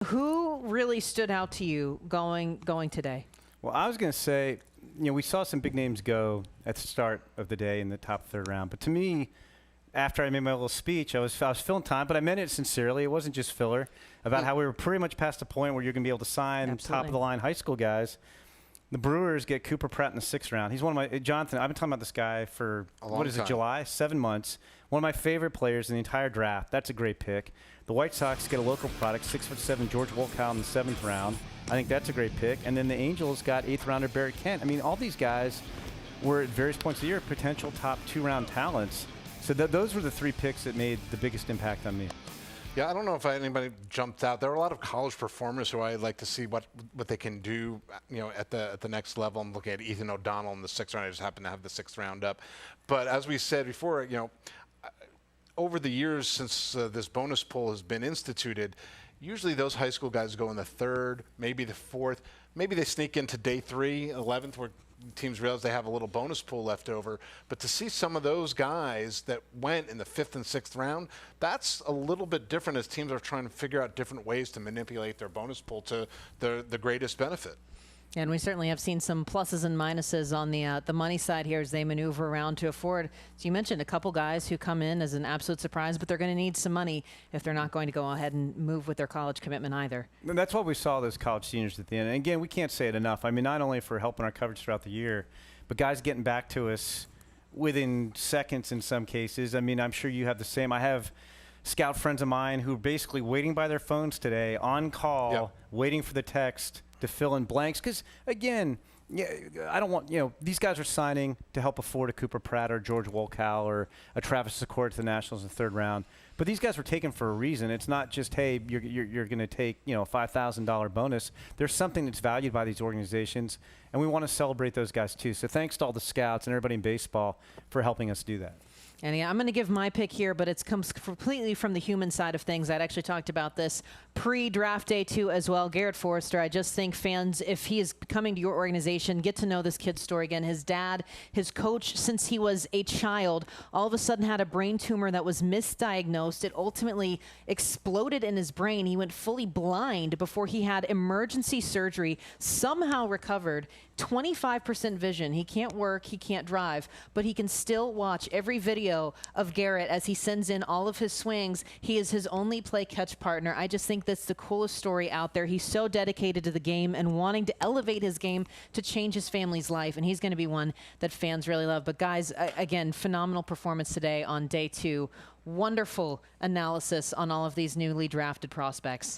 Who really stood out to you going today? Well, I was going to say, we saw some big names go at the start of the day in the top third round. But to me, after I made my little speech, I was filling time, but I meant it sincerely. It wasn't just filler, about how we were pretty much past the point where you're going to be able to sign top-of-the-line high school guys. The Brewers get Cooper Pratt in the 6th round. He's one of my – Jonathan, I've been talking about this guy for, what is it, July? 7 months. One of my favorite players in the entire draft. That's a great pick. The White Sox get a local product, 6'7" George Wolkow in the 7th round. I think that's a great pick. And then the Angels got 8th rounder Barry Kent. I mean, all these guys were at various points of the year potential top 2-round talents. So those were the 3 picks that made the biggest impact on me. Yeah, I don't know if anybody jumped out. There were a lot of college performers who I'd like to see what they can do, at the next level. I'm looking at Ethan O'Donnell in the 6th round. I just happen to have the 6th round up. But as we said before, over the years since this bonus pool has been instituted, usually those high school guys go in the 3rd, maybe the 4th. Maybe they sneak into day 3, 11th, where teams realize they have a little bonus pool left over. But to see some of those guys that went in the 5th and 6th round, that's a little bit different as teams are trying to figure out different ways to manipulate their bonus pool to the greatest benefit. And we certainly have seen some pluses and minuses on the money side here as they maneuver around to afford. So you mentioned a couple guys who come in as an absolute surprise, but they're going to need some money if they're not going to go ahead and move with their college commitment either. And that's what we saw those college seniors at the end. And again, we can't say it enough. I mean, not only for helping our coverage throughout the year, but guys getting back to us within seconds in some cases. I mean, I'm sure you have the same. I have scout friends of mine who are basically waiting by their phones today, on call, waiting for the text to fill in blanks. Because, again, I don't want, these guys are signing to help afford a Cooper Pratt or George Wolkow or a Travis Secord to the Nationals in the 3rd round. But these guys were taken for a reason. It's not just, hey, you're going to take, a $5,000 bonus. There's something that's valued by these organizations, and we want to celebrate those guys too. So thanks to all the scouts and everybody in baseball for helping us do that. And yeah, I'm going to give my pick here, but it comes completely from the human side of things. I'd actually talked about this pre-draft day too as well. Garrett Forrester, I just think fans, if he is coming to your organization, get to know this kid's story again. His dad, his coach since he was a child, all of a sudden had a brain tumor that was misdiagnosed. It ultimately exploded in his brain. He went fully blind before he had emergency surgery, somehow recovered, 25% vision. He can't work, he can't drive, but he can still watch every video of Garrett as he sends in all of his swings. He is his only play catch partner. I just think that's the coolest story out there. He's so dedicated to the game and wanting to elevate his game to change his family's life, and he's going to be one that fans really love. But guys, again, phenomenal performance today on day 2. Wonderful analysis on all of these newly drafted prospects.